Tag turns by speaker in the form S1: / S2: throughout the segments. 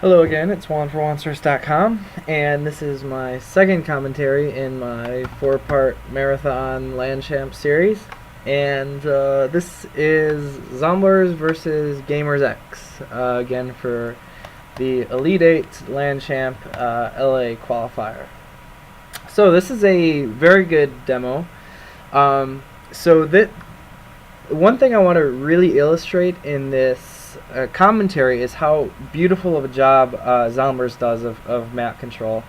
S1: Hello again, it's Juan for JuanSource.com, and this is my second commentary in my four-part marathon land champ series. And this is Zomblerz versus Gamers X, again for the Elite 8 land champ LA qualifier. So this is a very good demo. So that one thing I want to really illustrate in this commentary is how beautiful of a job Zomblerz does of map control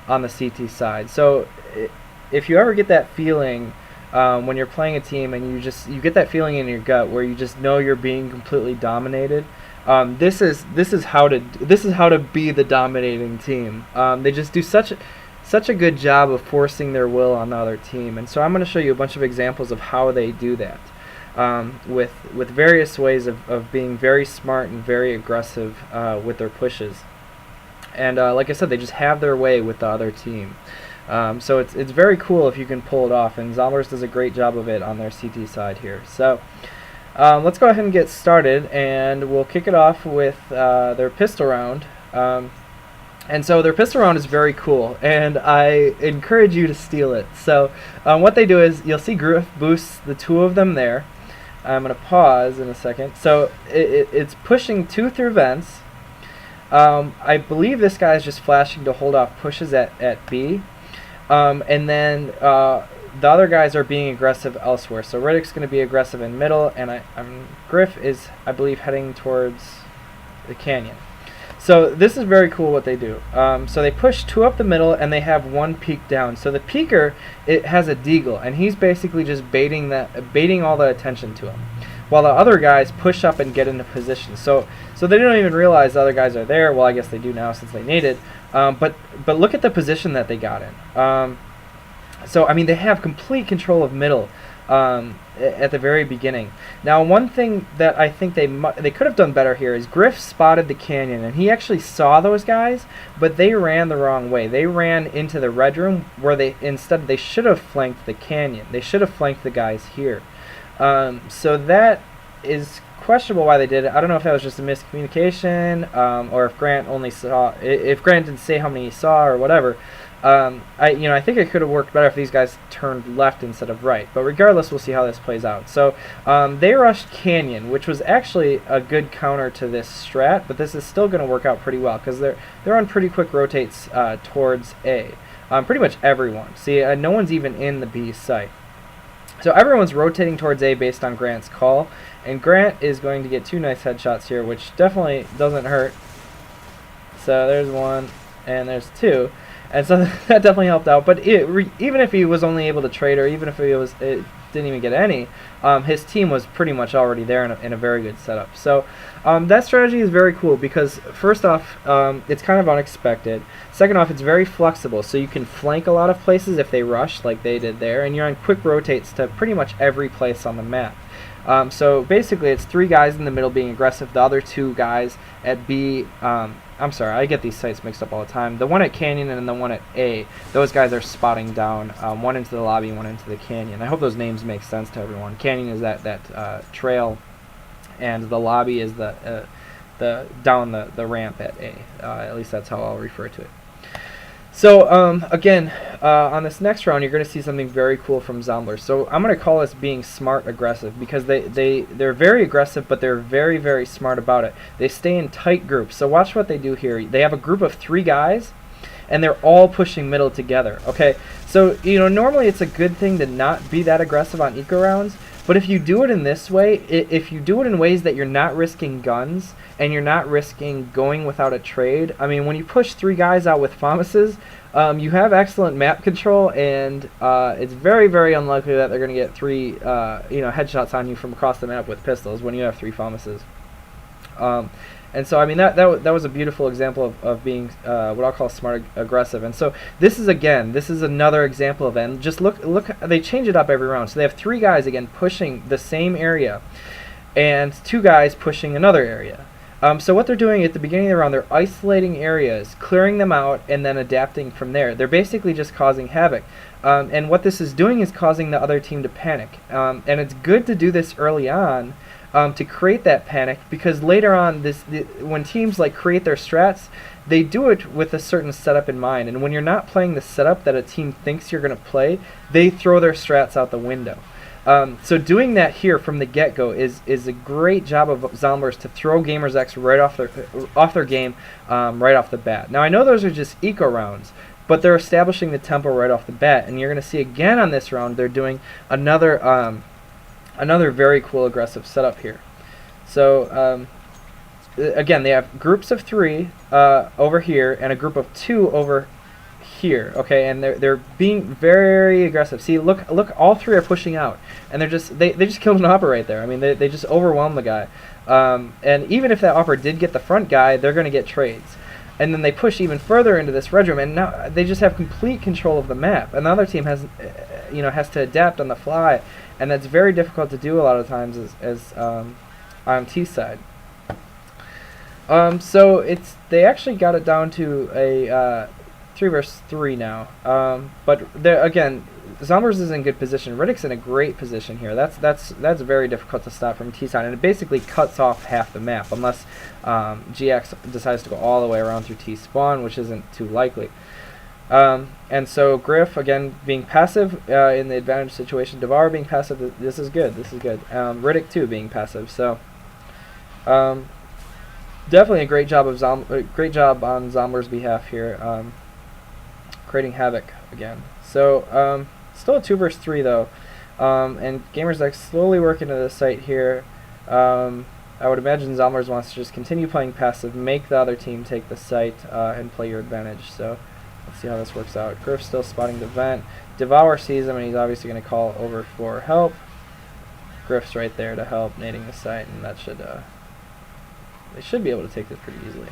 S1: on the CT side. So if you ever get that feeling when you're playing a team and you get that feeling in your gut where you just know you're being completely dominated, this is how to be the dominating team. They just do such a good job of forcing their will on the other team, and so I'm going to show you a bunch of examples of how they do that. With various ways of being very smart and very aggressive with their pushes. And like I said, they just have their way with the other team. So it's very cool if you can pull it off, and Zomblerz does a great job of it on their CT side here. So let's go ahead and get started, and we'll kick it off with their pistol round. And so their pistol round is very cool, and I encourage you to steal it. So what they do is, you'll see Griff boosts the two of them there. I'm going to pause in a second. So it's pushing two through vents. I believe this guy is just flashing to hold off pushes at B. And then the other guys are being aggressive elsewhere. So Riddick's going to be aggressive in middle, and Griff is, I believe, heading towards the canyon. So this is very cool what they do. So they push two up the middle, and they have one peek down. So the peeker, it has a deagle, and he's basically just baiting all the attention to him, while the other guys push up and get into position. So they don't even realize the other guys are there. Well, I guess they do now since they need it. But look at the position that they got in. So I mean, they have complete control of middle at the very beginning. Now, one thing that I think they could have done better here is Griff spotted the canyon, and he actually saw those guys, but they ran the wrong way. They ran into the red room where they should have flanked the canyon. They should have flanked the guys here. So that is questionable why they did it. I don't know if that was just a miscommunication, or if Grant didn't say how many he saw or whatever. I think it could have worked better if these guys turned left instead of right. But regardless, we'll see how this plays out. So they rushed Canyon, which was actually a good counter to this strat, but this is still going to work out pretty well because they're on pretty quick rotates towards A. Pretty much everyone. See, no one's even in the B site. So everyone's rotating towards A based on Grant's call, and Grant is going to get two nice headshots here, which definitely doesn't hurt. So there's one, and there's two. And so that definitely helped out. But even if he was only able to trade, or even if it didn't even get any, his team was pretty much already there in a very good setup. So that strategy is very cool because, first off, it's kind of unexpected. Second off, it's very flexible, so you can flank a lot of places if they rush like they did there, and you're on quick rotates to pretty much every place on the map. So basically, it's three guys in the middle being aggressive. The other two guys at B, I'm sorry, I get these sites mixed up all the time. The one at Canyon and the one at A, those guys are spotting down, one into the lobby and one into the canyon. I hope those names make sense to everyone. Canyon is that trail, and the lobby is the down the ramp at A. At least that's how I'll refer to it. So again, on this next round, you're going to see something very cool from Zomblerz. So I'm going to call this being smart aggressive because they're very aggressive, but they're very, very smart about it. They stay in tight groups. So watch what they do here. They have a group of three guys, and they're all pushing middle together. Okay, so normally it's a good thing to not be that aggressive on eco rounds. But if you do it in this way, if you do it in ways that you're not risking guns and you're not risking going without a trade, I mean, when you push three guys out with FAMASes, you have excellent map control, and it's very, very unlikely that they're going to get three headshots on you from across the map with pistols when you have three FAMASes. And so, I mean, that was a beautiful example of being what I'll call smart aggressive. And so this is another example of it. And just look, they change it up every round. So they have three guys, again, pushing the same area, and two guys pushing another area. So what they're doing at the beginning of the round, they're isolating areas, clearing them out, and then adapting from there. They're basically just causing havoc. And what this is doing is causing the other team to panic. And it's good to do this early on to create that panic, because later on, when teams like create their strats, they do it with a certain setup in mind, and when you're not playing the setup that a team thinks you're going to play, they throw their strats out the window. So doing that here from the get-go is a great job of Zomblerz to throw Gamers X right off their game right off the bat. Now I know those are just eco rounds, but they're establishing the tempo right off the bat, and you're going to see again on this round they're doing another very cool aggressive setup here. So again, they have groups of 3 over here and a group of 2 over here, okay, and they're being very aggressive. See, look, all 3 are pushing out, and they just killed an Opper right there. I mean, they just overwhelmed the guy, and even if that Opper did get the front guy, they're going to get trades. And then they push even further into this red room, and now they just have complete control of the map. And the other team has to adapt on the fly, and that's very difficult to do a lot of times as on T side. So they actually got it down to a 3 versus 3 now. But again, Zomblerz is in good position. Riddick's in a great position here. That's very difficult to stop from T side, and it basically cuts off half the map unless GX decides to go all the way around through T spawn, which isn't too likely. And so Griff again being passive in the advantage situation. Devour being passive. This is good. This is good. Riddick too being passive. So definitely a great job on Zombler's behalf here, creating havoc again. So still a 2 versus 3 though, and Gamers X slowly working to the site here. I would imagine Zomblerz wants to just continue playing passive, make the other team take the site, and play your advantage. So let's see how this works out. Griff's still spotting the vent. Devour sees him, and he's obviously going to call over for help. Griff's right there to help, nading the site, and that should they should be able to take this pretty easily.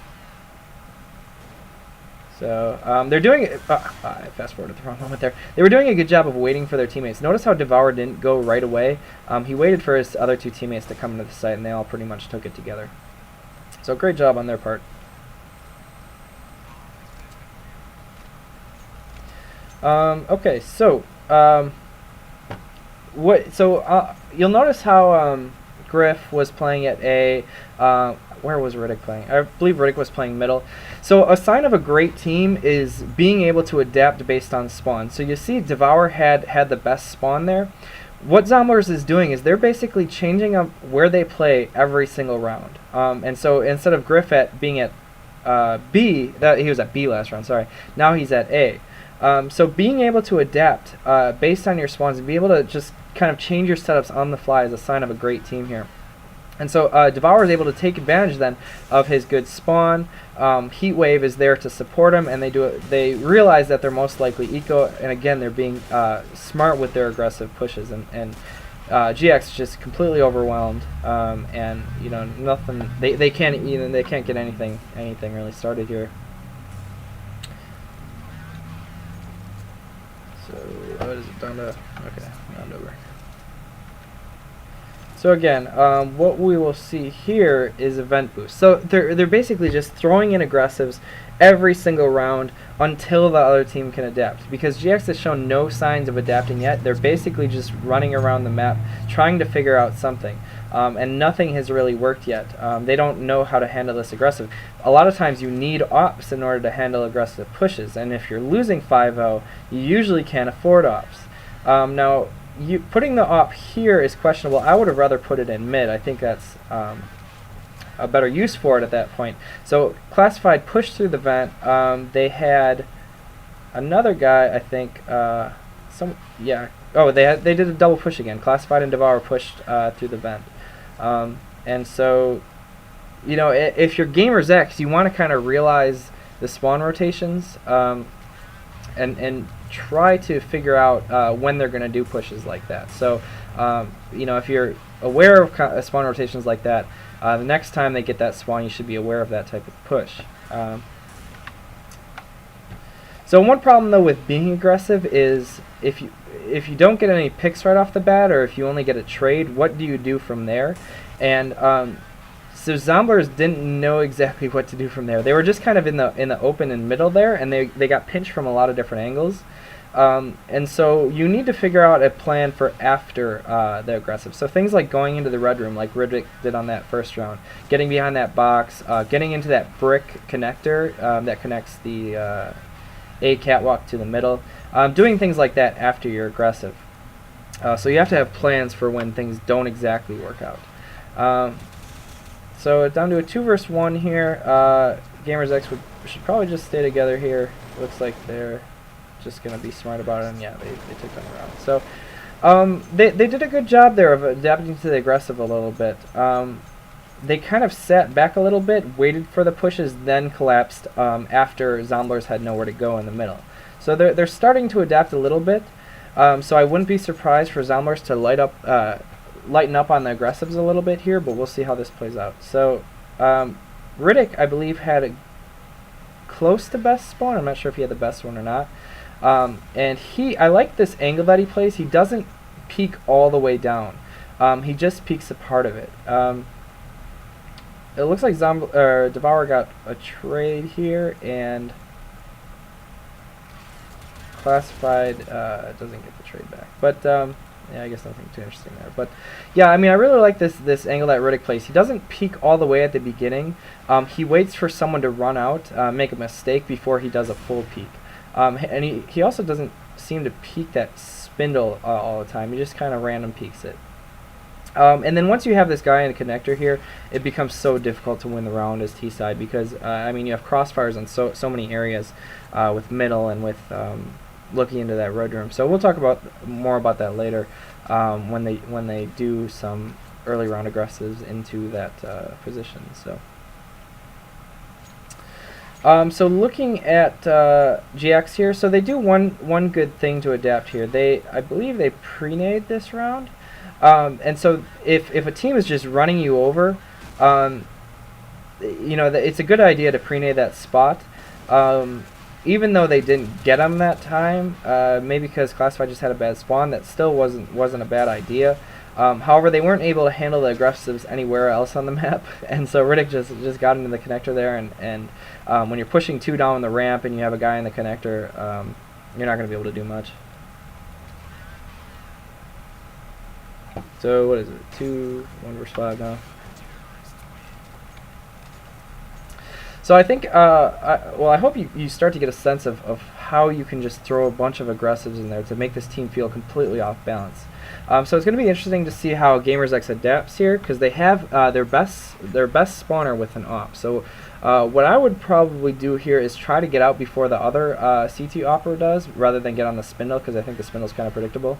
S1: So they're doing it. I fast forwarded the wrong moment there. They were doing a good job of waiting for their teammates. Notice how Devour didn't go right away. He waited for his other 2 teammates to come into the site, and they all pretty much took it together. So great job on their part. Okay, so you'll notice how Griff was playing at a where was Riddick playing? I believe Riddick was playing middle. So a sign of a great team is being able to adapt based on spawn. So you see Devour had the best spawn there. What Zomblerz is doing is they're basically changing up where they play every single round. And so instead of Griff being at B, he was at B last round, sorry. Now he's at A. So being able to adapt based on your spawns and be able to just kind of change your setups on the fly is a sign of a great team here. And so Devour is able to take advantage then of his good spawn. Heatwave is there to support him, and they realize that they're most likely eco, and again they're being smart with their aggressive pushes, and GX is just completely overwhelmed, and nothing. They can't get anything really started here. So what is it down to? Okay, round over. So again, what we will see here is event boost. So they're basically just throwing in aggressives every single round until the other team can adapt. Because GX has shown no signs of adapting yet. They're basically just running around the map trying to figure out something. And nothing has really worked yet. They don't know how to handle this aggressive. A lot of times you need ops in order to handle aggressive pushes. And if you're losing 5-0, you usually can't afford ops. Now, putting the op here is questionable. I would have rather put it in mid. I think that's a better use for it at that point. So Classified pushed through the vent. They had another guy, I think. Oh, they did a double push again. Classified and Devour pushed through the vent. And so, if you're Gamers X, you want to kind of realize the spawn rotations and try to figure out when they're going to do pushes like that. So, if you're aware of spawn rotations like that, the next time they get that spawn, you should be aware of that type of push. So one problem though with being aggressive is if you don't get any picks right off the bat, or if you only get a trade, what do you do from there? And so Zomblerz didn't know exactly what to do from there. They were just kind of in the open and middle there, and they got pinched from a lot of different angles. And so you need to figure out a plan for after the aggressive. So things like going into the red room, like Riddick did on that first round, getting behind that box, getting into that brick connector that connects the A catwalk to the middle, doing things like that after you're aggressive. So you have to have plans for when things don't exactly work out. So down to a 2 versus 1 here. Gamers X should probably just stay together here. Looks like they're just going to be smart about it, and yeah, they took them around. So they did a good job there of adapting to the aggressive a little bit. They kind of sat back a little bit, waited for the pushes, then collapsed after Zomblerz had nowhere to go in the middle. So they're starting to adapt a little bit. So I wouldn't be surprised for Zomblerz to lighten up on the aggressives a little bit here, but we'll see how this plays out. So Riddick, I believe, had a close to best spawn. I'm not sure if he had the best one or not. And I like this angle that he plays. He doesn't peek all the way down. He just peeks a part of it. It looks like Devour got a trade here, and Classified doesn't get the trade back. But yeah, I guess nothing too interesting there. But yeah, I mean, I really like this angle that Riddick plays. He doesn't peek all the way at the beginning. He waits for someone to run out, make a mistake before he does a full peek. And he also doesn't seem to peek that spindle all the time. He just kind of random peeks it. And then once you have this guy in the connector here, it becomes so difficult to win the round as T-side because, I mean, you have crossfires on so many areas with middle and with looking into that red room. So we'll talk more about that later when they do some early round aggressives into that position. So looking at GX here, so they do one good thing to adapt here. I believe they pre-nade this round. And so if a team is just running you over, you know, it's a good idea to pre-nade that spot. Even though they didn't get them that time, maybe because Classified just had a bad spawn, that still wasn't a bad idea. However, they weren't able to handle the aggressives anywhere else on the map, and so Riddick just got into the connector there, and when you're pushing 2 down the ramp and you have a guy in the connector, you're not going to be able to do much. So what is it? 1 versus 5 now. So I think, well, I hope you start to get a sense of how you can just throw a bunch of aggressives in there to make this team feel completely off balance. So it's going to be interesting to see how Gamers X adapts here, because they have their best spawner with an op. So what I would probably do here is try to get out before the other CT opera does, rather than get on the spindle, because I think the spindle's kind of predictable.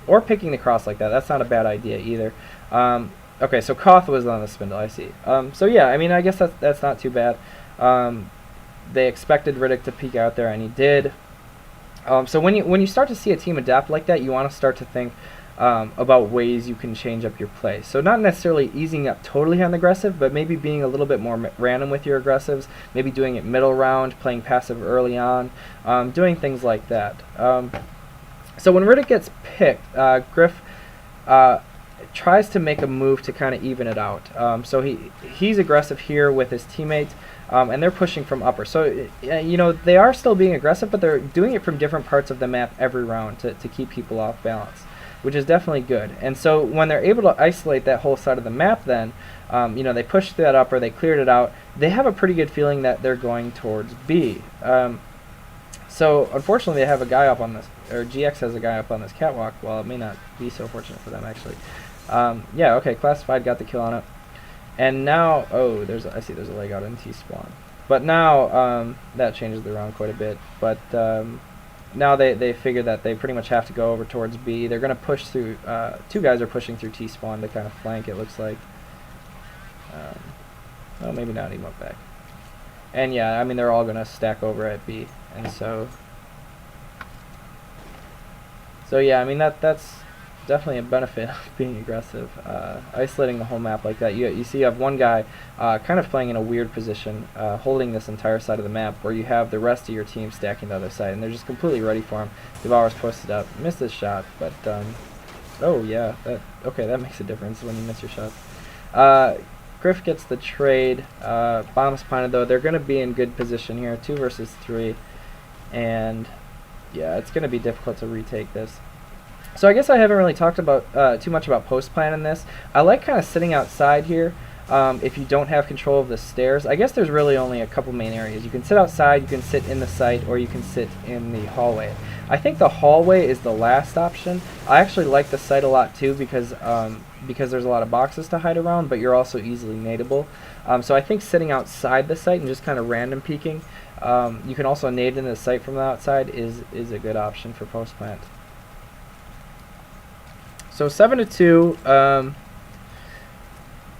S1: Or picking the cross like that. That's not a bad idea either. Okay, so Koth was on the spindle, I see. So yeah, I mean, I guess that's not too bad. They expected Riddick to peek out there, and he did. So when you start to see a team adapt like that, you want to start to think about ways you can change up your play. So not necessarily easing up totally on the aggressive, but maybe being a little bit more random with your aggressives, maybe doing it middle round, playing passive early on, doing things like that. So when Riddick gets picked, Griff tries to make a move to kind of even it out. So he's aggressive here with his teammates, and they're pushing from upper. So you know, they are still being aggressive, but they're doing it from different parts of the map every round to keep people off balance, which is definitely good. And so when they're able to isolate that whole side of the map, then you know, they pushed through that upper, they cleared it out. They have a pretty good feeling that they're going towards B. So unfortunately, they have a guy up on this, or GX has a guy up on this catwalk. Well, it may not be so fortunate for them actually. Yeah, okay, Classified got the kill on it, and now I see there's a leg out in T-spawn. But now that changes the round quite a bit. But now they figure that they pretty much have to go over towards B. They're going to push through. 2 guys are pushing through T-spawn to kind of flank. It looks like. Well, maybe not even up back. And yeah, I mean, they're all going to stack over at B. And so yeah, I mean, that's definitely a benefit of being aggressive. Isolating the whole map like that. You see you have one guy kind of playing in a weird position, holding this entire side of the map, where you have the rest of your team stacking the other side, and they're just completely ready for him. Devour's posted up, missed his shot, but oh yeah, that makes a difference when you miss your shot. Griff gets the trade. Bomb's planted though. They're going to be in good position here, 2 versus 3, and yeah, it's going to be difficult to retake this. So I guess I haven't really talked about too much about post plan in this. I like kind of sitting outside here. If you don't have control of the stairs, I guess there's really only a couple main areas. You can sit outside, you can sit in the site, or you can sit in the hallway. I think the hallway is the last option. I actually like the site a lot too because there's a lot of boxes to hide around, but you're also easily nadeable. So I think sitting outside the site and just kind of random peeking, you can also nade into the site from the outside, is a good option for post plant. So 7-2.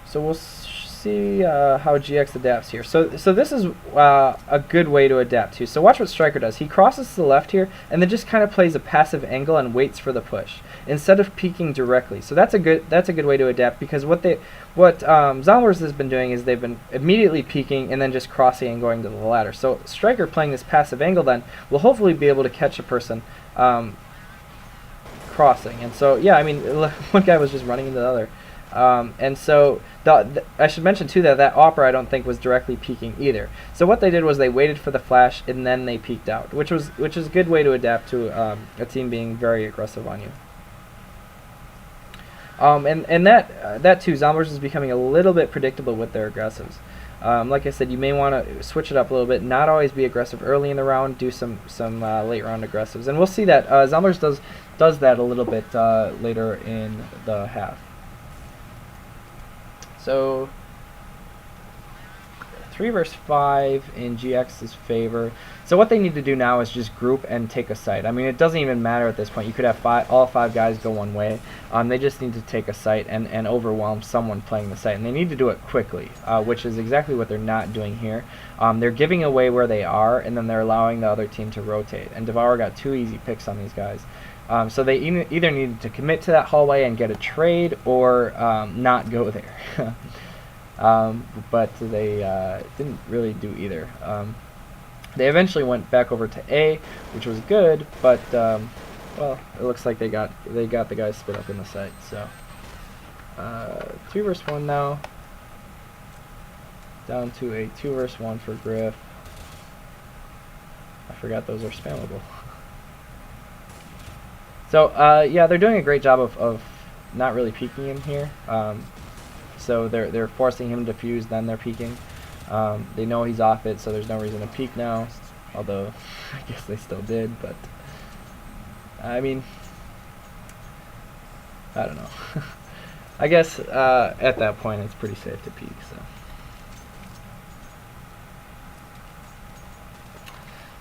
S1: So we'll see how GX adapts here. So this is a good way to adapt to. So watch what Striker does. He crosses to the left here, and then just kind of plays a passive angle and waits for the push instead of peeking directly. So that's a good way to adapt, because what Zomblerz has been doing is they've been immediately peeking and then just crossing and going to the ladder. So Striker playing this passive angle then will hopefully be able to catch a person crossing. And so yeah, I mean, one guy was just running into the other. And so I should mention too that Opera I don't think was directly peeking either. So what they did was they waited for the flash and then they peeked out, which is a good way to adapt to a team being very aggressive on you. And that too, Zomblerz is becoming a little bit predictable with their aggressives. Like I said, you may want to switch it up a little bit, not always be aggressive early in the round, do some late round aggressives, and we'll see that Zomblerz does that a little bit later in the half. So 3 versus 5 in GX's favor. So what they need to do now is just group and take a site. I mean, it doesn't even matter at this point. You could have all 5 guys go one way. They just need to take a site and overwhelm someone playing the site. And they need to do it quickly, which is exactly what they're not doing here. They're giving away where they are, and then they're allowing the other team to rotate. And Devour got 2 easy picks on these guys. So they either needed to commit to that hallway and get a trade, or not go there. But they didn't really do either. They eventually went back over to A, which was good, but well, it looks like they got the guys split up in the site. So 3 versus 1 now, down to a 2 versus 1 for Griff. I forgot those are spammable. So yeah, they're doing a great job of not really peeking him here. So they're forcing him to fuse, then they're peeking. They know he's off it, so there's no reason to peek now. Although I guess they still did, but I mean, I don't know. I guess at that point it's pretty safe to peek.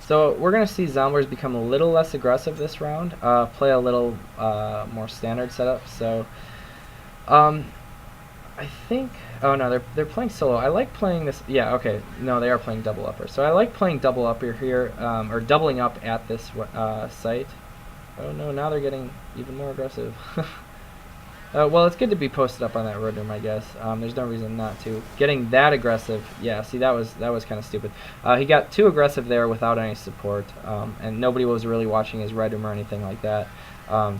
S1: So we're going to see Zomblerz become a little less aggressive this round, play a little more standard setup. So I think, oh no, they're playing solo. I like playing this, yeah, okay, no, they are playing double upper. So I like playing double upper here, or doubling up at this site. Oh no, now they're getting even more aggressive. Well, it's good to be posted up on that road room, I guess. There's no reason not to. Getting that aggressive, yeah, see, that was kind of stupid. He got too aggressive there without any support, and nobody was really watching his red room or anything like that.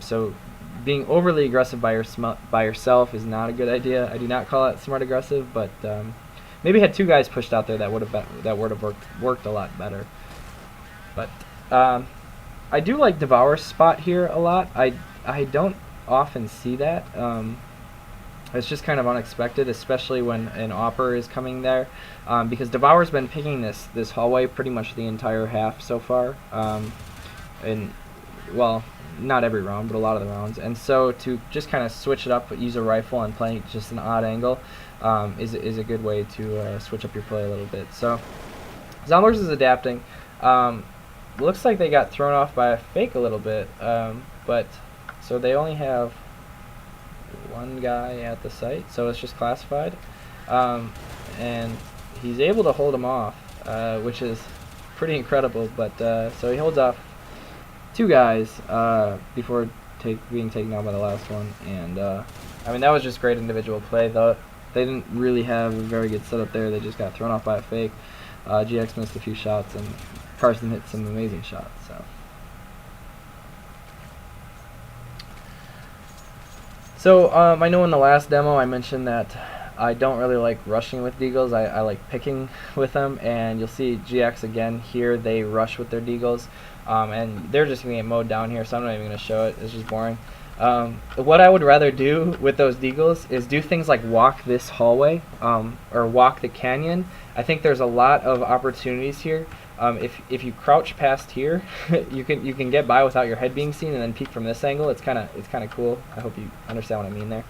S1: So being overly aggressive by yourself is not a good idea. I do not call it smart aggressive, but maybe had 2 guys pushed out there that would have worked a lot better. But I do like Devour's spot here a lot. I don't often see that. It's just kind of unexpected, especially when an Opera is coming there, because Devour's been picking this hallway pretty much the entire half so far, and well, not every round, but a lot of the rounds. And so to just kind of switch it up, use a rifle and play just an odd angle, is a good way to switch up your play a little bit. So Zomblerz is adapting. Looks like they got thrown off by a fake a little bit, but so they only have 1 guy at the site, so it's just classified, and he's able to hold him off, which is pretty incredible. But so he holds off 2 guys before being taken out by the last one, and I mean, that was just great individual play. Though they didn't really have a very good setup there, they just got thrown off by a fake. GX missed a few shots, and Carson hit some amazing shots. So I know in the last demo I mentioned that I don't really like rushing with deagles. I like picking with them, and you'll see GX again here, they rush with their deagles, and they're just going to get mowed down here, so I'm not even going to show it. It's just boring. What I would rather do with those deagles is do things like walk this hallway, or walk the canyon. I think there's a lot of opportunities here. If you crouch past here, you can get by without your head being seen, and then peek from this angle. It's kind of cool. I hope you understand what I mean there.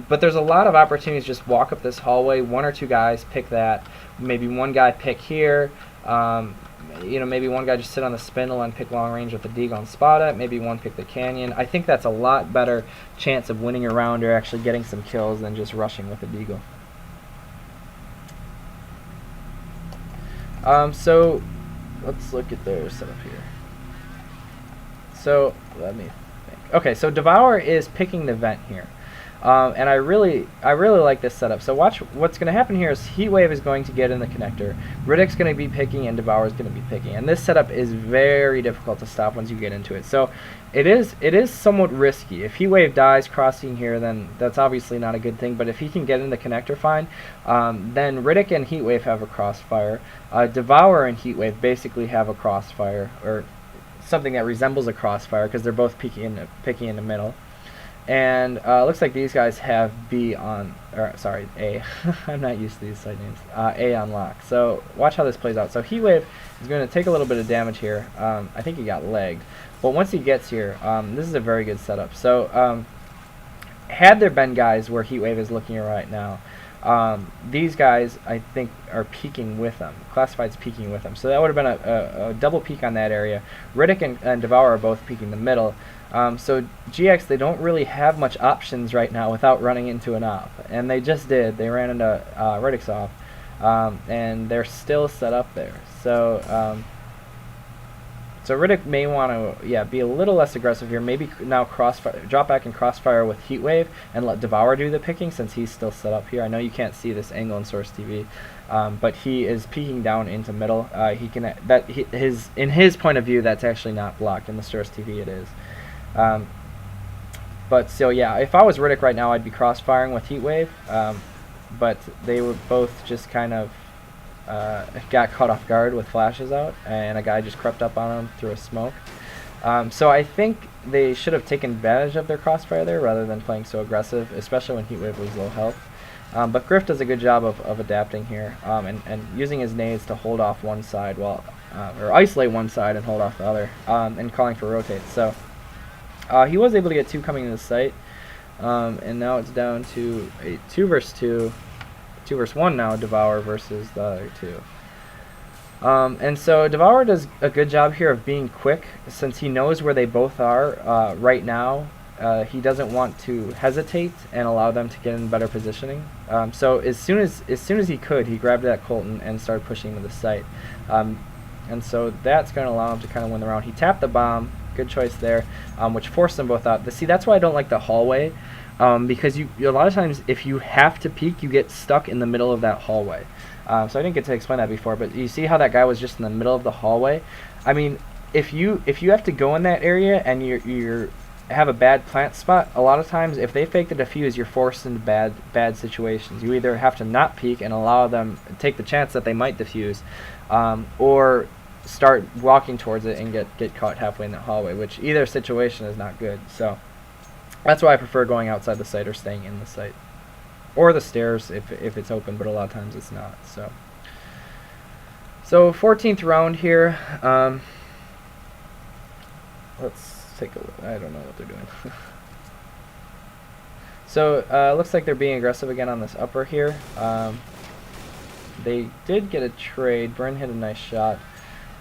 S1: But there's a lot of opportunities. Just walk up this hallway. One or two guys pick that. Maybe one guy pick here. Maybe one guy just sit on the spindle and pick long range with the deagle and spot it. Maybe one pick the canyon. I think that's a lot better chance of winning a round or actually getting some kills than just rushing with a deagle. So let's look at their setup here. So let me think. Okay, so Devour is picking the vent here, and I really like this setup. So watch what's going to happen here is Heatwave is going to get in the connector, Riddick's going to be picking, and Devour is going to be picking. And this setup is very difficult to stop once you get into it. So it is somewhat risky. If Heatwave dies crossing here, then that's obviously not a good thing. But if he can get in the connector fine, then Riddick and Heatwave have a crossfire. Devour and Heatwave basically have a crossfire, or something that resembles a crossfire, because they're both picking in the middle. And looks like these guys have B on, or sorry, A. I'm not used to these side names. A on lock. So watch how this plays out. So Heatwave is going to take a little bit of damage here. I think he got legged. But once he gets here, this is a very good setup. So had there been guys where Heatwave is looking at right now, these guys I think are peeking with them. Classified's peeking with them. So that would have been a double peek on that area. Riddick and Devour are both peeking the middle. So GX, they don't really have much options right now without running into an op. And they just did. They ran into Riddick's op. And they're still set up there. So so Riddick may want to be a little less aggressive here. Maybe now drop back and crossfire with Heatwave and let Devour do the picking, since he's still set up here. I know you can't see this angle in Source TV, but he is peeking down into middle. In his point of view, that's actually not blocked. In the Source TV, it is. But so yeah, if I was Riddick right now, I'd be crossfiring with Heatwave. But they were both just kind of got caught off guard with flashes out, and a guy just crept up on him through a smoke. So I think they should have taken advantage of their crossfire there rather than playing so aggressive, especially when Heatwave was low health. But Griff does a good job of adapting here, and using his nades to hold off one side while or isolate one side and hold off the other, and calling for rotates. So he was able to get two coming to the site, and now it's down to a 2 versus 2. 2 versus 1 now, Devour versus the other two. And so Devour does a good job here of being quick, since he knows where they both are right now. He doesn't want to hesitate and allow them to get in better positioning. So as soon as he could, he grabbed that Colton and started pushing to the site. And so that's going to allow him to kind of win the round. He tapped the bomb, good choice there, which forced them both out. See, that's why I don't like the hallway. Because a lot of times if you have to peek, you get stuck in the middle of that hallway. So I didn't get to explain that before, but you see how that guy was just in the middle of the hallway? I mean, if you have to go in that area and you have a bad plant spot, a lot of times if they fake the defuse, you're forced into bad situations. You either have to not peek and allow them, take the chance that they might defuse, or start walking towards it and get caught halfway in that hallway, which either situation is not good. So that's why I prefer going outside the site or staying in the site. Or the stairs if it's open, but a lot of times it's not. So 14th round here. Let's take a look. I don't know what they're doing. So looks like they're being aggressive again on this upper here. They did get a trade. Bryn hit a nice shot.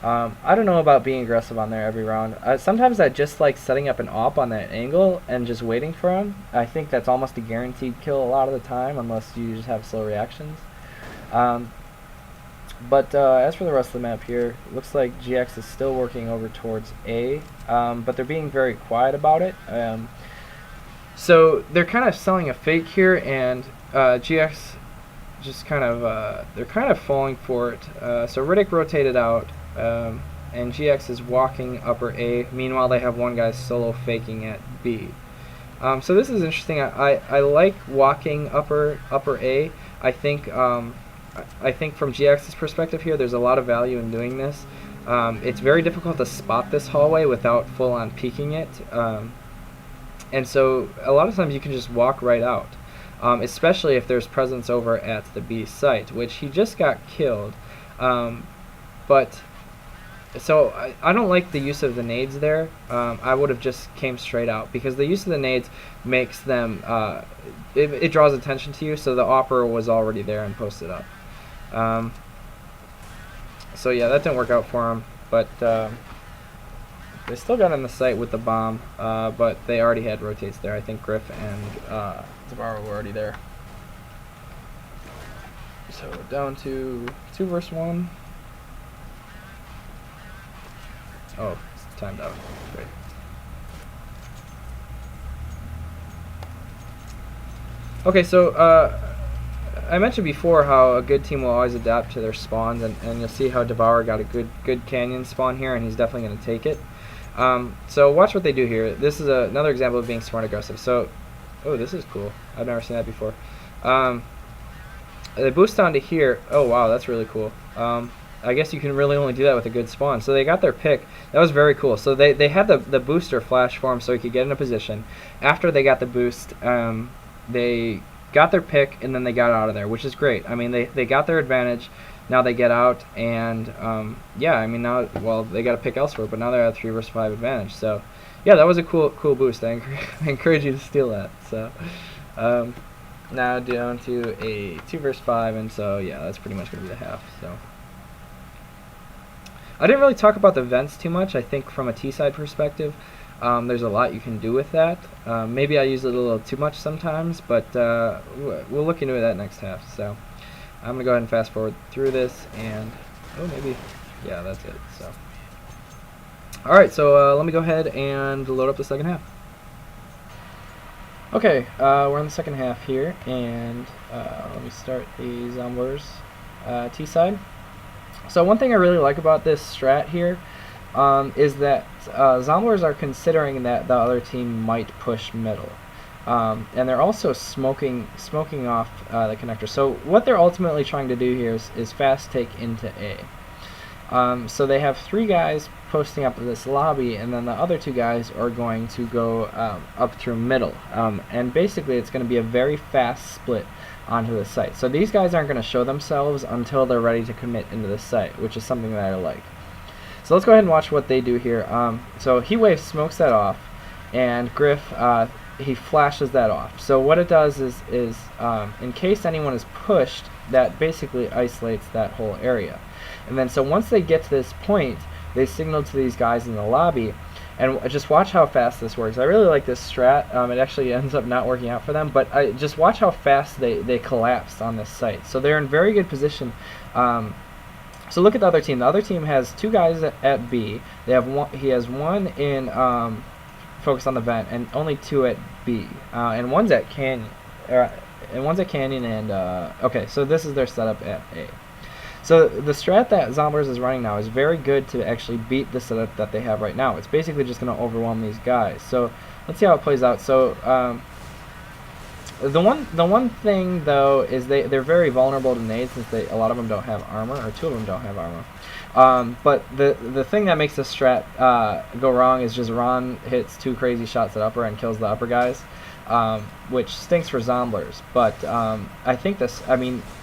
S1: I don't know about being aggressive on there every round. Sometimes I just like setting up an op on that angle and just waiting for him. I think that's almost a guaranteed kill a lot of the time, unless you just have slow reactions. But as for the rest of the map here, it looks like GX is still working over towards A, but they're being very quiet about it. So they're kind of selling a fake here, and GX just kind of, they're kind of falling for it. So Riddick rotated out. And GX is walking upper A. Meanwhile, they have one guy solo faking at B. So this is interesting. I like walking upper A. I think from GX's perspective here, there's a lot of value in doing this. It's very difficult to spot this hallway without full-on peeking it, and so a lot of times you can just walk right out, especially if there's presence over at the B site, which he just got killed. But so I don't like the use of the nades there. I would have just came straight out, because the use of the nades makes them it draws attention to you, so the opera was already there and posted up. So yeah, that didn't work out for him, but they still got in the site with the bomb, but they already had rotates there. I think Griff and Zavarro were already there. So down to 2 versus 1. Oh, it's timed out. Great. Okay, so I mentioned before how a good team will always adapt to their spawns, and you'll see how Devour got a good canyon spawn here, and he's definitely going to take it. So watch what they do here. This is another example of being smart aggressive. So, oh, this is cool. I've never seen that before. They boost onto here. Oh, wow, that's really cool. I guess you can really only do that with a good spawn. So they got their pick. That was very cool. So they had the booster flash for him so he could get in a position. After they got the boost, they got their pick, and then they got out of there, which is great. I mean, they got their advantage. Now they get out, and yeah, I mean, now, well, they got to pick elsewhere, but now they're at 3 versus 5 advantage. So yeah, that was a cool boost. I encourage you to steal that. So now down to a 2 versus 5, and so yeah, that's pretty much going to be the half. So I didn't really talk about the vents too much. I think from a T-side perspective, there's a lot you can do with that. Maybe I use it a little too much sometimes, but we'll look into that next half. So I'm going to go ahead and fast forward through this, and oh, maybe, yeah, that's it. So alright, so let me go ahead and load up the second half. Okay, we're in the second half here, and let me start the Zomblerz T-side. So one thing I really like about this strat here is that Zomblerz are considering that the other team might push middle. And they're also smoking off the connector. So what they're ultimately trying to do here is fast take into A. So they have 3 guys posting up to this lobby, and then the other 2 guys are going to go up through middle. And basically it's going to be a very fast split onto the site. So these guys aren't going to show themselves until they're ready to commit into the site, which is something that I like. So let's go ahead and watch what they do here. So Heatwave smokes that off, and Griff, he flashes that off. So what it does is in case anyone is pushed, that basically isolates that whole area. And then so once they get to this point, they signal to these guys in the lobby, and just watch how fast this works. I really like this strat. It actually ends up not working out for them, but just watch how fast they collapsed on this site. So they're in very good position. So look at the other team. The other team has 2 guys at B. They have one. He has 1 in focus on the vent, and only 2 at B. And one's at Canyon. And okay, so this is their setup at A. So the strat that Zomblerz is running now is very good to actually beat the setup that they have right now. It's basically just going to overwhelm these guys. So let's see how it plays out. So the one thing though is they're very vulnerable to nades, since a lot of them don't have armor, or 2 of them don't have armor. But the thing that makes this strat go wrong is just Ron hits 2 crazy shots at upper and kills the upper guys, which stinks for Zomblerz. But I think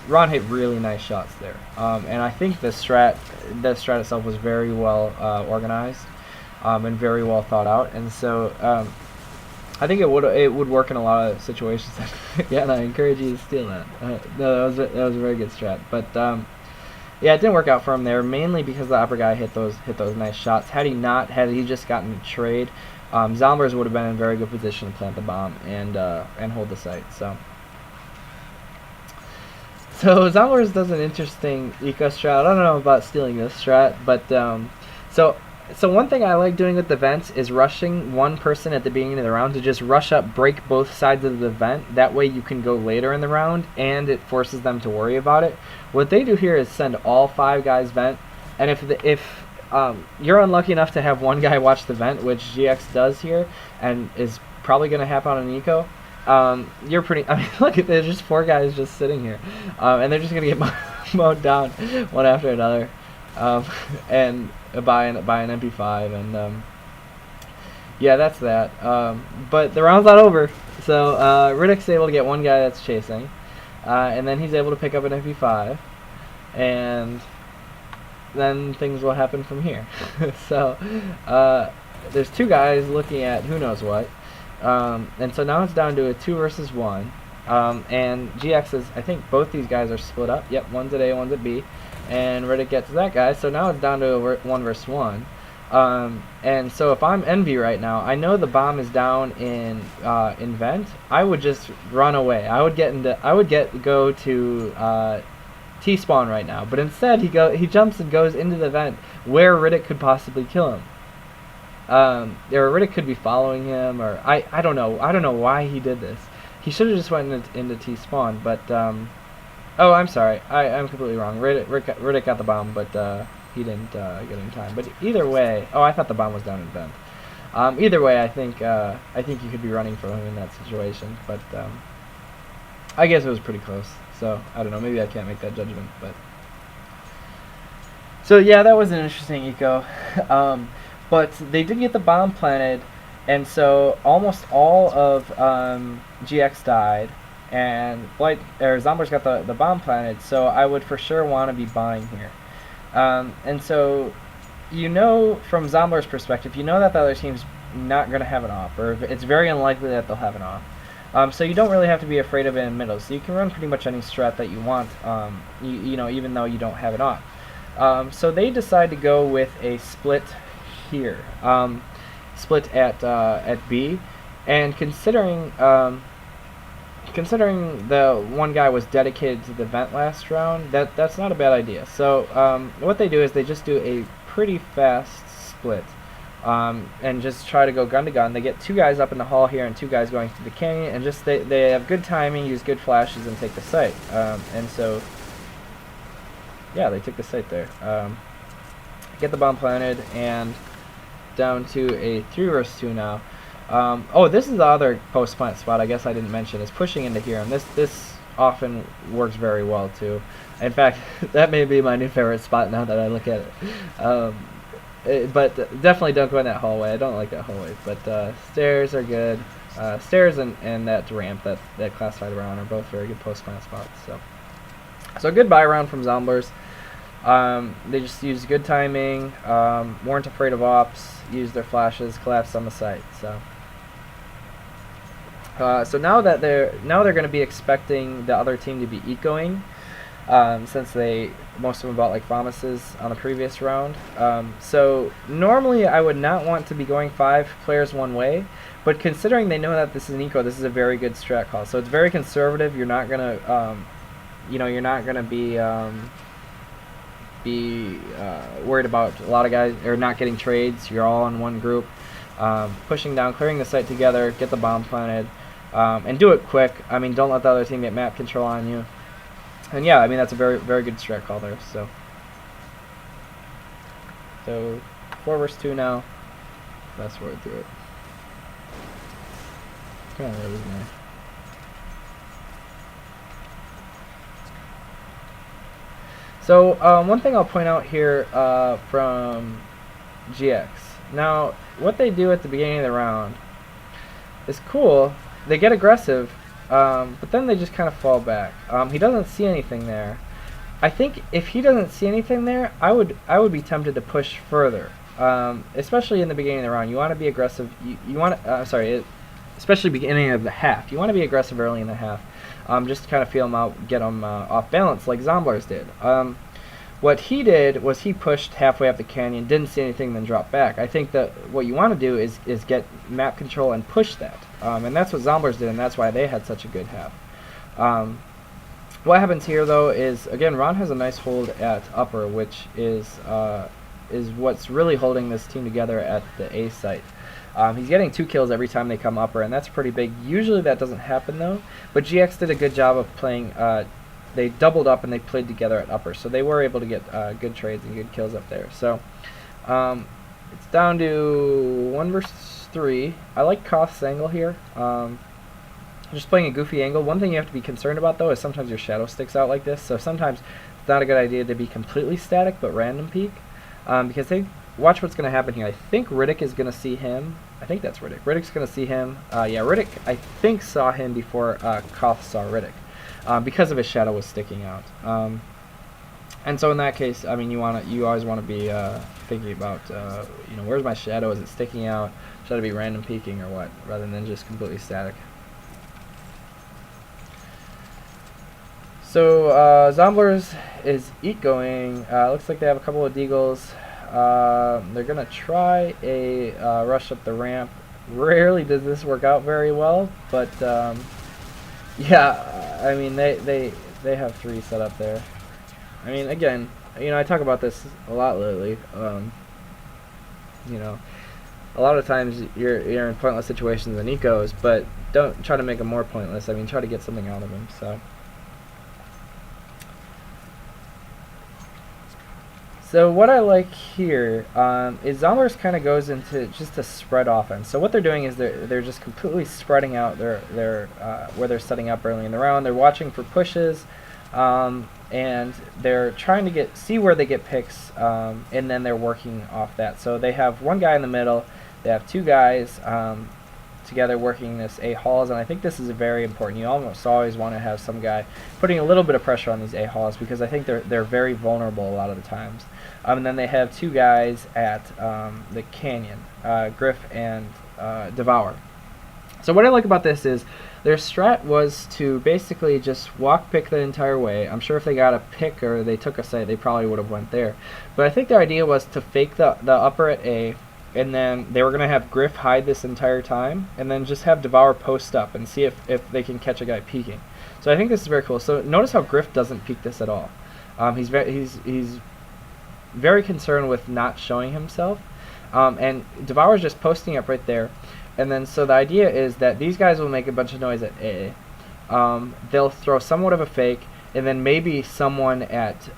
S1: Ron hit really nice shots there, and I think the strat itself was very well organized and very well thought out, and so I think it would work in a lot of situations. Yeah, and I encourage you to steal that. No, that was a very good strat, but yeah, it didn't work out for him there, mainly because the upper guy hit those nice shots. Had he just gotten a trade, Zomblerz would have been in a very good position to plant the bomb and hold the site. So Zomblerz does an interesting eco strat. I don't know about stealing this strat, but so one thing I like doing with the vents is rushing one person at the beginning of the round to just rush up, break both sides of the vent. That way you can go later in the round, and it forces them to worry about it. What they do here is send all 5 guys vent, and if you're unlucky enough to have one guy watch the vent, which GX does here, and is probably going to happen on an eco, you're pretty. I mean, look at there's just 4 guys just sitting here, and they're just going to get mowed down one after another, and by an MP5, and yeah, that's that. But the round's not over, so Riddick's able to get 1 guy that's chasing, and then he's able to pick up an MP5, and then things will happen from here. So there's 2 guys looking at who knows what, and so now it's down to a 2 versus 1, and GX is, I think both these guys are split up. Yep, one's at A, one's at B, and Riddick gets that guy, so now it's down to a 1 versus 1. And so if I'm Envy right now, I know the bomb is down in vent. I would just run away. I would go to T-spawn right now, but instead he jumps and goes into the vent where Riddick could possibly kill him. Or Riddick could be following him, or I don't know. I don't know why he did this. He should have just went into T-spawn, but oh, I'm sorry. I'm completely wrong. Riddick got the bomb, but he didn't get in time. But either way, oh, I thought the bomb was down in vent. Either way, I think you could be running from him in that situation, but I guess it was pretty close. So I don't know. Maybe I can't make that judgment, but so yeah, that was an interesting eco. But they did get the bomb planted, and so almost all of GX died, and Zomblerz got the bomb planted. So I would for sure want to be buying here. And so, you know, from Zombler's perspective, you know that the other team's not going to have an off, or it's very unlikely that they'll have an off. So you don't really have to be afraid of it in middle. So you can run pretty much any strat that you want, you know, even though you don't have it on. So they decide to go with a split here, split at B, and considering the 1 guy was dedicated to the vent last round, that's not a bad idea. So what they do is they just do a pretty fast split, and just try to go gun to gun. They get 2 guys up in the hall here and 2 guys going through the canyon, and just they have good timing, use good flashes, and take the site. And so yeah, they took the site there. Get the bomb planted, and down to a 3 versus 2 now. Oh, this is the other post plant spot I guess I didn't mention, is pushing into here, and this often works very well too. In fact, that may be my new favorite spot now that I look at it. But definitely don't go in that hallway. I don't like that hallway, but stairs are good. Stairs and that ramp that classified around are both very good post plant spots. So good buy round from Zomblerz. They just used good timing, weren't afraid of ops, used their flashes, collapsed on the site. So now they're going to be expecting the other team to be ecoing, since most of them bought like promises on the previous round. So normally I would not want to be going 5 players one way, but considering they know that this is an eco, this is a very good strat call. So it's very conservative. You're not gonna, you're not gonna be worried about a lot of guys or not getting trades. You're all in one group, pushing down, clearing the site together, get the bomb planted, and do it quick. I mean, don't let the other team get map control on you. And yeah, I mean, that's a very, very good strat call there. So 4 versus 2 now. Fast forward through it. Kind of losing there. So one thing I'll point out here from GX. Now, what they do at the beginning of the round is cool. They get aggressive, but then they just kind of fall back. He doesn't see anything there. I think if he doesn't see anything there, I would be tempted to push further, especially in the beginning of the round. You want to be aggressive. You want to, especially beginning of the half. You want to be aggressive early in the half, just to kind of feel him out, get him off balance, like Zomblerz did. What he did was he pushed halfway up the canyon, didn't see anything, then dropped back. I think that what you want to do is get map control and push that, and that's what Zomblerz did, and that's why they had such a good half. What happens here, though, is again Ron has a nice hold at upper, which is what's really holding this team together at the A site. He's getting 2 kills every time they come upper, and that's pretty big. Usually that doesn't happen though, but GX did a good job of playing. They doubled up and they played together at upper, so they were able to get good trades and good kills up there. So it's down to 1 versus 3. I like Koth's angle here. Just playing a goofy angle. One thing you have to be concerned about, though, is sometimes your shadow sticks out like this. So sometimes it's not a good idea to be completely static, but random peek. Because watch what's going to happen here. I think Riddick is going to see him. I think that's Riddick. Riddick's going to see him. Yeah, Riddick, I think, saw him before Koth saw Riddick. Because of his shadow was sticking out. And so in that case, I mean, you always want to be thinking about, you know, where's my shadow? Is it sticking out? Should I be random peeking or what, rather than just completely static? So Zomblerz is ecoing. Looks like they have a couple of deagles. They're gonna try a rush up the ramp. Rarely does this work out very well, but yeah, I mean they have 3 set up there. I mean, again, you know, I talk about this a lot lately. You know, a lot of times you're in pointless situations and ecos, but don't try to make them more pointless. I mean, try to get something out of them. So what I like here is Zomblerz kind of goes into just a spread offense. So what they're doing is they're just completely spreading out their where they're setting up early in the round. They're watching for pushes, and they're trying to see where they get picks, and then they're working off that. So they have one guy in the middle. They have 2 guys together working this A-halls, and I think this is very important. You almost always want to have some guy putting a little bit of pressure on these A-halls, because I think they're very vulnerable a lot of the times. And then they have 2 guys at the canyon, Griff and Devour. So what I like about this is their strat was to basically just walk pick the entire way. I'm sure if they got a pick or they took a site, they probably would have went there. But I think their idea was to fake the upper at A, and then they were going to have Griff hide this entire time, and then just have Devour post up and see if they can catch a guy peeking. So I think this is very cool. So notice how Griff doesn't peek this at all. He's very concerned with not showing himself, and Devour's just posting up right there. And then so the idea is that these guys will make a bunch of noise at A. They'll throw somewhat of a fake, and then maybe someone at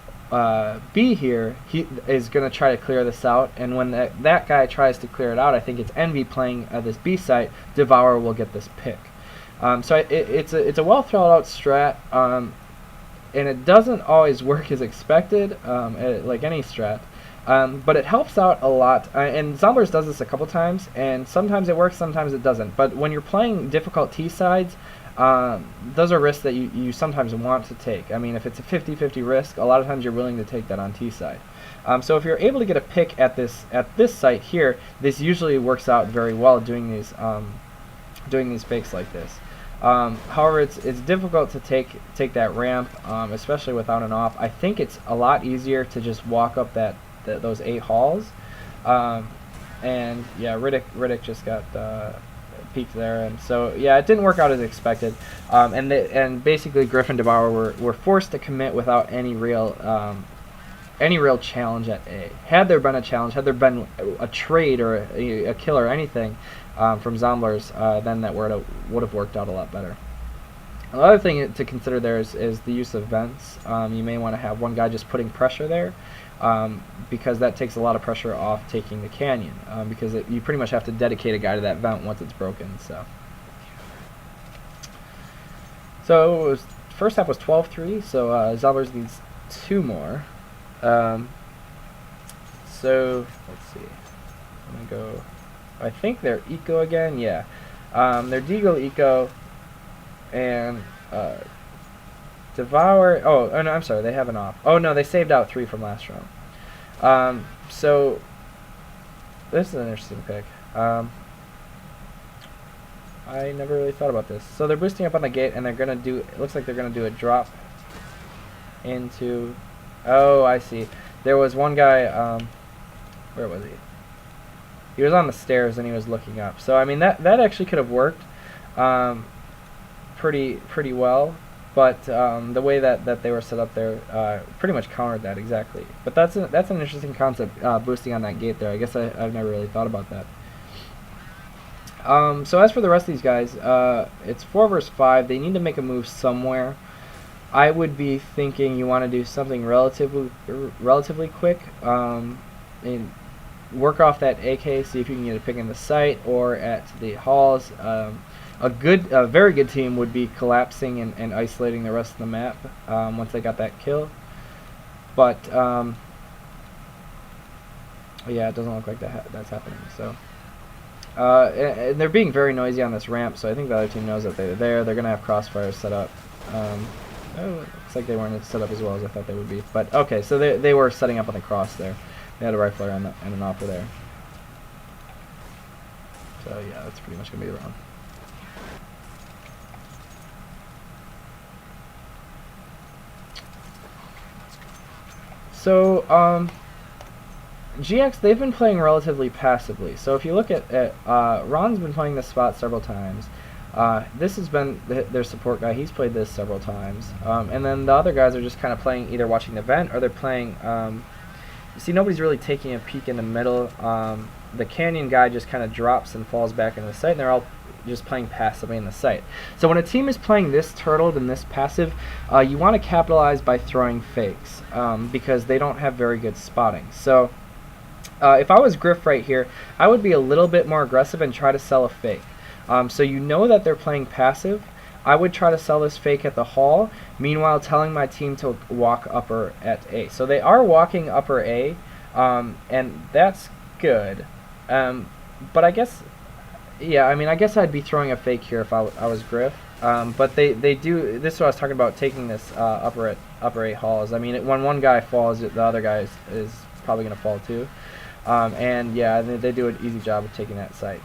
S1: B here, he is going to try to clear this out, and when that guy tries to clear it out, I think it's Envy playing this B site, Devour will get this pick. So it's a well thought out strat, and it doesn't always work as expected, like any strat, but it helps out a lot. And Zomblerz does this a couple times, and sometimes it works, sometimes it doesn't. But when you're playing difficult T sides, those are risks that you sometimes want to take. I mean, if it's a 50-50 risk, a lot of times you're willing to take that on T side. So if you're able to get a pick at this site here, this usually works out very well doing these fakes like this. However, it's difficult to take that ramp, especially without an off. I think it's a lot easier to just walk up those 8 halls. And yeah, Riddick just got peaked there, and so yeah, it didn't work out as expected. And basically Griff and Devour were forced to commit without any real challenge at A. Had there been a challenge, had there been a trade or a kill or anything from Zomblerz, then that would have worked out a lot better. Another thing to consider there is the use of vents. You may want to have one guy just putting pressure there, because that takes a lot of pressure off taking the canyon, because you pretty much have to dedicate a guy to that vent once it's broken. So first half was 12-3, so Zomblerz needs 2 more. So let's see. I'm gonna go. I think they're eco again. Yeah, they're Deagle eco, and Devour. Oh no, I'm sorry. They have an off. Oh no, they saved out 3 from last round. So this is an interesting pick. I never really thought about this. So they're boosting up on the gate, and they're gonna do. It looks like they're gonna do a drop into. Oh, I see. There was one guy. Where was he? He was on the stairs and he was looking up. So I mean that actually could have worked pretty well, but the way that they were set up there pretty much countered that exactly. But that's an interesting concept, boosting on that gate there. I guess I've never really thought about that. So as for the rest of these guys, it's 4 versus 5. They need to make a move somewhere. I would be thinking you want to do something relatively quick. work off that AK, see if you can get a pick in the site or at the halls. A very good team would be collapsing and isolating the rest of the map once they got that kill. But yeah, it doesn't look like that's happening. So and they're being very noisy on this ramp, so I think the other team knows that they're there. They're gonna have crossfires set up. Oh, looks like they weren't set up as well as I thought they would be. But okay, so they were setting up on the cross there. They had a rifler and an opera there. So yeah, that's pretty much gonna be the round. So GX, they've been playing relatively passively. So if you look at Ron's been playing this spot several times. This has been their support guy. He's played this several times. And then the other guys are just kind of playing, either watching the vent or they're playing. You see, nobody's really taking a peek in the middle. The canyon guy just kind of drops and falls back into the site, and they're all just playing passively in the site. So when a team is playing this turtled and this passive, you want to capitalize by throwing fakes because they don't have very good spotting. So if I was Griff right here, I would be a little bit more aggressive and try to sell a fake. So you know that they're playing passive. I would try to sell this fake at the hall, meanwhile telling my team to walk upper at A. So they are walking upper A, and that's good. But I guess, yeah, I mean, I guess I'd be throwing a fake here if I was Griff. But they do, this is what I was talking about, taking this upper A halls. I mean, when one guy falls, the other guy is probably going to fall too. And yeah, they do an easy job of taking that site.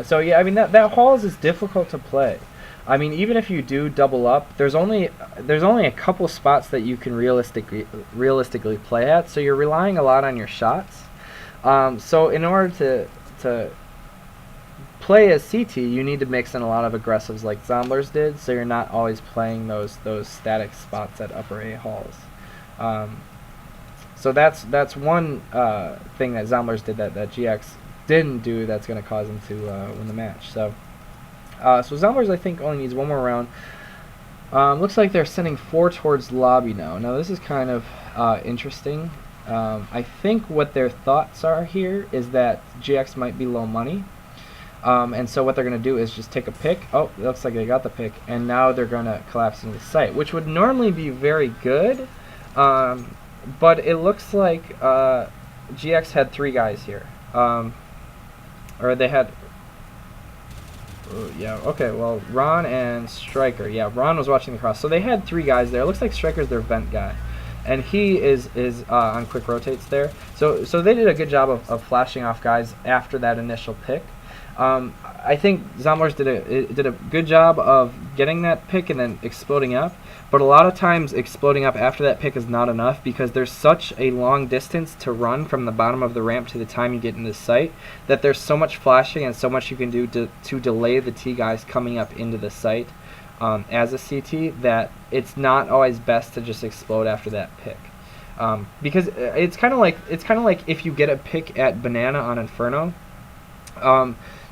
S1: So yeah, I mean that halls is difficult to play. I mean, even if you do double up, there's only a couple spots that you can realistically play at. So you're relying a lot on your shots. So in order to play as CT, you need to mix in a lot of aggressives like Zomblerz did. So you're not always playing those static spots at upper A halls. So that's one thing that Zomblerz did that GX didn't do, that's going to cause him to win the match. So Zomblerz, I think, only needs one more round. Looks like they're sending 4 towards lobby now. Now this is kind of interesting. I think what their thoughts are here is that GX might be low money. And so what they're going to do is just take a pick. Oh, it looks like they got the pick. And now they're going to collapse into the site, which would normally be very good. But it looks like GX had 3 guys here. Or they had, yeah, okay, well, Ron and Striker. Yeah, Ron was watching the cross. So they had 3 guys there. It looks like Striker's their vent guy. And he is on quick rotates there. So they did a good job of flashing off guys after that initial pick. I think Zomblerz did a good job of getting that pick and then exploding up. But a lot of times exploding up after that pick is not enough because there's such a long distance to run from the bottom of the ramp to the time you get in the site that there's so much flashing and so much you can do to delay the T guys coming up into the site as a CT that it's not always best to just explode after that pick. Because it's kind of like if you get a pick at Banana on Inferno.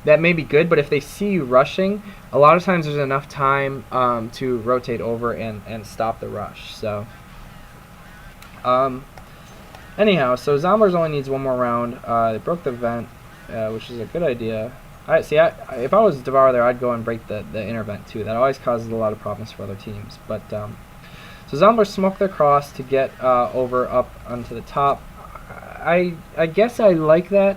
S1: That may be good, but if they see you rushing, a lot of times there's enough time to rotate over and stop the rush. So, anyhow, so Zomblerz only needs one more round. They broke the vent, which is a good idea. If I was Devour there, I'd go and break the inner vent too. That always causes a lot of problems for other teams. But so Zomblerz smoked their cross to get over up onto the top. I guess I like that.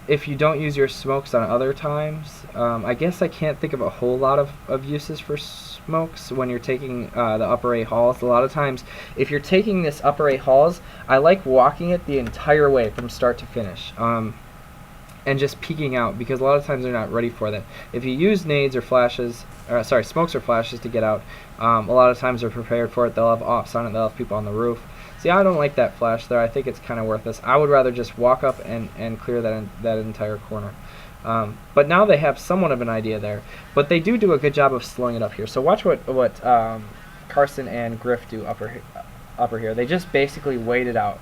S1: If you don't use your smokes on other times. I guess I can't think of a whole lot of uses for smokes when you're taking the upper A halls. A lot of times, if you're taking this upper A halls, I like walking it the entire way from start to finish. And just peeking out, because a lot of times they're not ready for that. If you use nades or flashes, smokes or flashes to get out, a lot of times they're prepared for it. They'll have ops on it, they'll have people on the roof. See, I don't like that flash there. I think it's kind of worthless. I would rather just walk up and clear that entire corner. But now they have somewhat of an idea there. But they do a good job of slowing it up here. So watch what Carson and Griff do upper here. They just basically wait it out.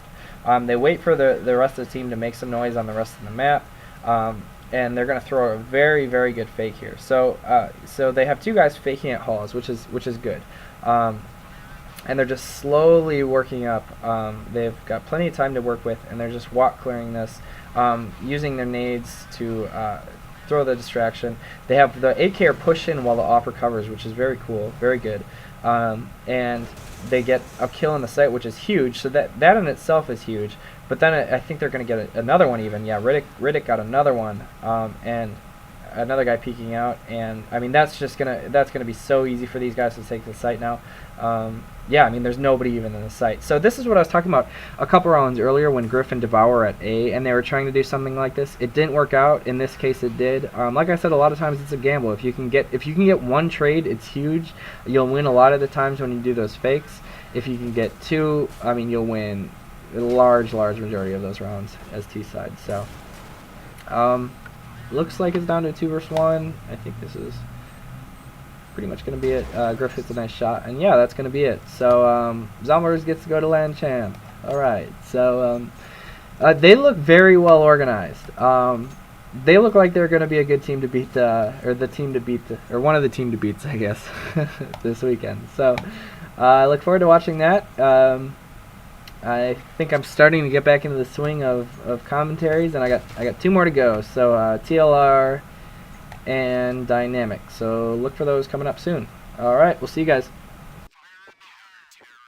S1: They wait for the rest of the team to make some noise on the rest of the map. And they're going to throw a very, very good fake here. So they have 2 guys faking at halls, which is good. and they're just slowly working up. They've got plenty of time to work with, and they're just walk clearing this, using their nades to throw the distraction. They have the AKer push in while the op recovers, which is very cool, very good. And they get a kill on the site, which is huge. So that in itself is huge. But then I think they're going to get another one even. Yeah, Riddick got another one, and another guy peeking out. And I mean that's gonna be so easy for these guys to take the site now. Yeah, I mean there's nobody even in the site. So this is what I was talking about a couple rounds earlier when Griff and Devour were at A, and they were trying to do something like this. It didn't work out. In this case, it did. Like I said, a lot of times it's a gamble. If you can get one trade, it's huge. You'll win a lot of the times when you do those fakes. If you can get two, I mean you'll win a large majority of those rounds as T side. So looks like it's down to 2 versus 1. I think this is pretty much going to be it. Griff hits a nice shot, and yeah, that's going to be it. So Zomblerz gets to go to land champ. Alright, so they look very well organized. They look like they're going to be a good team to beat, or one of the team to beats, I guess, this weekend. So I look forward to watching that. I think I'm starting to get back into the swing of commentaries, and I got 2 more to go. So TLR and Dynamic. So look for those coming up soon. All right, we'll see you guys.